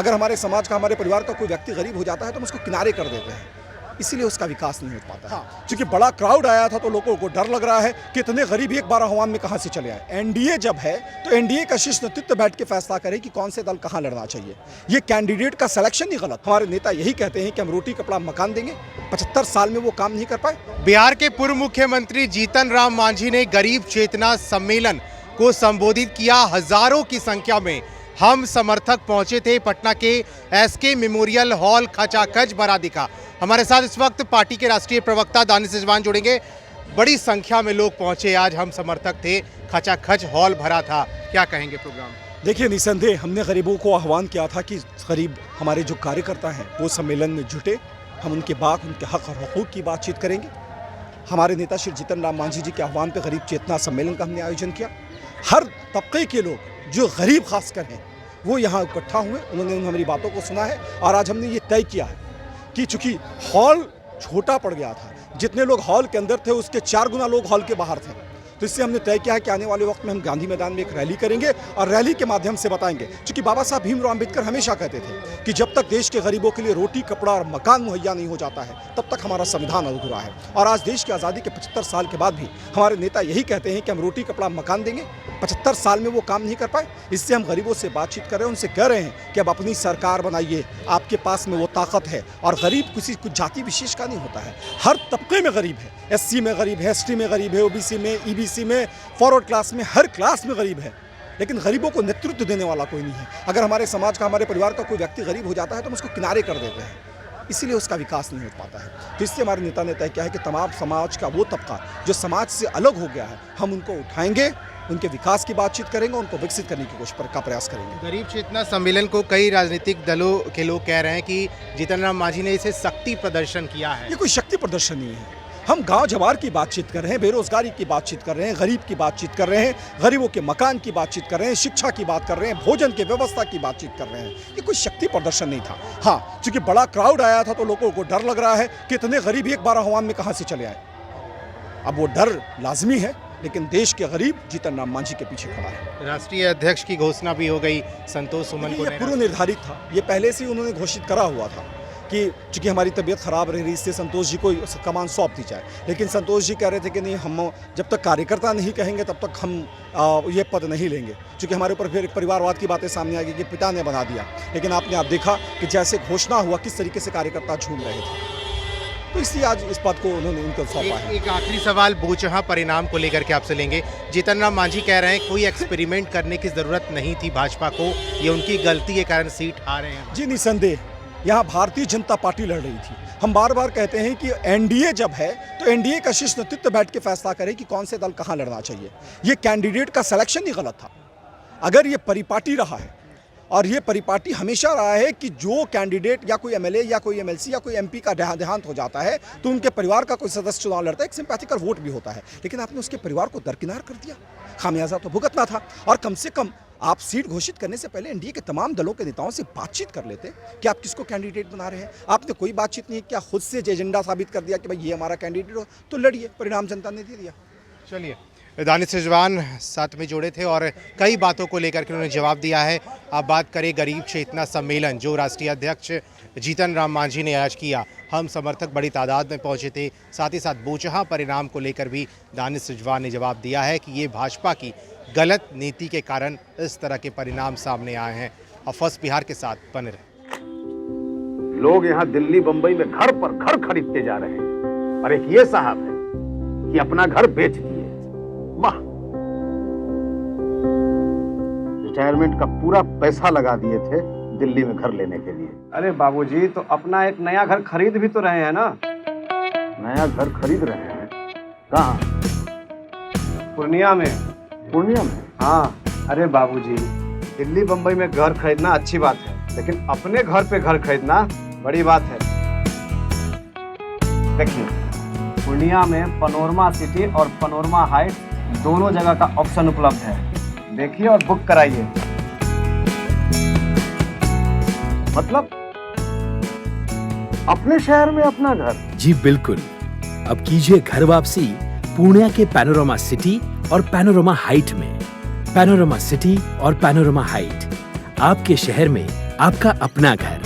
अगर हमारे समाज का, हमारे परिवार का कोई व्यक्ति गरीब हो जाता है तो हम उसको किनारे कर देते हैं, इसीलिए उसका विकास नहीं हो पाता। हाँ, क्योंकि बड़ा क्राउड आया था तो लोगों को डर लग रहा है कि इतने गरीब एक बार आह्वान में कहां से चले आए। एनडीए जब है तो एनडीए का शीर्ष नेतृत्व बैठ के फैसला करे कि कौन से दल कहां लड़ना चाहिए। ये कैंडिडेट का सिलेक्शन ही गलत। हमारे नेता यही कहते हैं कि हम रोटी कपड़ा मकान देंगे, 75 साल में वो काम नहीं कर पाए। बिहार के पूर्व मुख्यमंत्री जीतन राम मांझी ने गरीब चेतना सम्मेलन को संबोधित किया। हजारों की संख्या में हम समर्थक पहुंचे थे। पटना के एसके मेमोरियल हॉल खचाखच भरा दिखा। हमारे साथ इस वक्त पार्टी के राष्ट्रीय प्रवक्ता दानिश रिजवान जुड़ेंगे। बड़ी संख्या में लोग पहुंचे, आज हम समर्थक थे, खचाखच हॉल भरा था। क्या कहेंगे प्रोग्राम? देखिए, निसंदेह हमने गरीबों को आह्वान किया था कि गरीब हमारे जो कार्यकर्ता हैं वो सम्मेलन में जुटे। हम उनके बात, उनके हक और हुकूक की बातचीत करेंगे। हमारे नेता श्री जीतन राम मांझी जी के आह्वान पर गरीब चेतना सम्मेलन का हमने आयोजन किया। हर तबके के लोग जो गरीब खासकर हैं वो यहाँ इकट्ठा हुए, उन्होंने हमारी बातों को सुना है। और आज हमने ये तय किया है कि चूंकि हॉल छोटा पड़ गया था, जितने लोग हॉल के अंदर थे उसके 4 गुना लोग हॉल के बाहर थे, तो इससे हमने तय किया है कि आने वाले वक्त में हम गांधी मैदान में एक रैली करेंगे और रैली के माध्यम से बताएंगे। क्योंकि बाबा साहब भीमराव अम्बेडकर हमेशा कहते थे कि जब तक देश के गरीबों के लिए रोटी कपड़ा और मकान मुहैया नहीं हो जाता है तब तक हमारा संविधान अधूरा है। और आज देश की आज़ादी के 75 साल के बाद भी हमारे नेता यही कहते हैं कि हम रोटी कपड़ा मकान देंगे। 75 साल में वो काम नहीं कर पाए, इससे हम गरीबों से बातचीत कर रहे हैं, उनसे कह रहे हैं कि अब अपनी सरकार बनाइए, आपके पास में वो ताकत है। और गरीब किसी कुछ जाति विशेष का नहीं होता है, हर तबके में गरीब है। एससी में गरीब है, एसटी में गरीब है, ओबीसी में, ईबीसी में, फॉरवर्ड क्लास में, हर क्लास में गरीब है। लेकिन गरीबों को नेतृत्व देने वाला कोई नहीं है। अगर हमारे समाज का, हमारे परिवार का कोई व्यक्ति गरीब हो जाता है तो हम उसको किनारे कर देते हैं, इसीलिए उसका विकास नहीं हो पाता है। तो इससे हमारे नेता ने तय किया है कि तमाम समाज का वो तबका जो समाज से अलग हो गया है, हम उनको उठाएंगे, उनके विकास की बातचीत करेंगे, उनको विकसित करने की कोशिश का प्रयास करेंगे। गरीब चेतना सम्मेलन को कई राजनीतिक दलों के लोग कह रहे हैं कि जीतन राम मांझी ने इसे शक्ति प्रदर्शन किया है। ये कोई शक्ति प्रदर्शन नहीं है। हम गांव जवार की बातचीत कर रहे हैं, बेरोजगारी की बातचीत कर रहे हैं, गरीब की बातचीत कर रहे हैं, गरीबों के मकान की बातचीत कर रहे हैं, शिक्षा की बात कर रहे हैं, भोजन की व्यवस्था की बातचीत कर रहे हैं। ये कोई शक्ति प्रदर्शन नहीं था। हाँ, चूंकि बड़ा क्राउड आया था तो लोगों को डर लग रहा है कि इतने गरीब एक बार आह्वान में कहां से चले आए। अब वो डर लाजमी है, लेकिन देश के गरीब जीतन राम मांझी के पीछे खड़ा है। राष्ट्रीय अध्यक्ष की घोषणा भी हो गई, संतोष सुमन को। ये पूर्व निर्धारित था, ये पहले से ही उन्होंने घोषित करा हुआ था कि चूंकि हमारी तबीयत खराब रह रही, इससे संतोष जी को कमान सौंप दी जाए। लेकिन संतोष जी कह रहे थे कि नहीं, हम जब तक कार्यकर्ता नहीं कहेंगे तब तक हम ये पद नहीं लेंगे। चूंकि हमारे ऊपर फिर परिवारवाद की बातें सामने आ गई कि पिता ने बना दिया। लेकिन आपने आप देखा कि जैसे घोषणा हुआ किस तरीके से कार्यकर्ता झूम रहे थे, तो इसलिए आज इस पद को उन्होंने उनको सौंपा है। एक आखिरी सवाल बोचहा परिणाम को लेकर के आपसे लेंगे। जीतन राम मांझी कह रहे हैं कोई एक्सपेरिमेंट करने की जरूरत नहीं थी भाजपा को, ये उनकी गलती के कारण सीट हारे हैं। जी निसंदेह, यहाँ भारतीय जनता पार्टी लड़ रही थी। हम बार बार कहते हैं कि एनडीए जब है तो एनडीए का शीर्ष नेतृत्व बैठ के फैसला करे कि कौन से दल कहां लड़ना चाहिए। ये कैंडिडेट का सिलेक्शन ही गलत था। अगर ये परिपाटी रहा है, और ये परिपाटी हमेशा रहा है कि जो कैंडिडेट या कोई एमएलए या कोई एमएलसी या कोई एमपी का देहांत हो जाता है तो उनके परिवार का कोई सदस्य चुनाव लड़ता है, एक सिंपैथिक वोट भी होता है। लेकिन आपने उसके परिवार को दरकिनार कर दिया, खामियाजा तो भुगतना था। और कम से कम आप सीट घोषित करने से पहले एनडीए के तमाम दलों के नेताओं से बातचीत कर लेते कि आप किसको कैंडिडेट बना रहे हैं। आपने कोई बातचीत नहीं किया, खुद से एजेंडा साबित कर दिया कि भाई ये हमारा कैंडिडेट हो, तो लड़िए, परिणाम जनता ने दे दिया। चलिए, दानिश रिजवान साथ में जुड़े थे और कई बातों को लेकर के उन्होंने जवाब दिया है। अब बात करें गरीब चेतना सम्मेलन जो राष्ट्रीय अध्यक्ष जीतन राम मांझी ने आज किया। हम समर्थक बड़ी तादाद में पहुंचे थे। साथ ही साथ बोचहा परिणाम को लेकर भी दानिश रिजवान ने जवाब दिया है कि ये भाजपा की गलत नीति के कारण इस तरह के परिणाम सामने आए हैं। और फर्स्ट बिहार के साथ बने रहे। लोग यहाँ दिल्ली बंबई में घर पर घर खरीदते जा रहे हैं, और एक ये साहब है कि अपना घर बेच दिए। वाह, रिटायरमेंट का पूरा पैसा लगा दिए थे दिल्ली में घर लेने के लिए। अरे बाबूजी, तो अपना एक नया घर खरीद भी तो रहे हैं ना। नया घर खरीद रहे हैं? कहाँ? पूर्णिया में। पूर्णिया में? हाँ। अरे बाबूजी, दिल्ली बंबई में घर खरीदना अच्छी बात है, लेकिन अपने घर पे घर खरीदना बड़ी बात है। देखिए, पूर्णिया में पनोरमा सिटी और पनोरमा हाइट दोनों जगह का ऑप्शन उपलब्ध है। देखिए और बुक कराइए। मतलब अपने शहर में अपना घर? जी बिल्कुल। अब कीजिए घर वापसी पूर्णिया के पैनोरमा सिटी और पैनोरमा हाइट में। पैनोरमा सिटी और पैनोरमा हाइट आपके शहर में आपका अपना घर।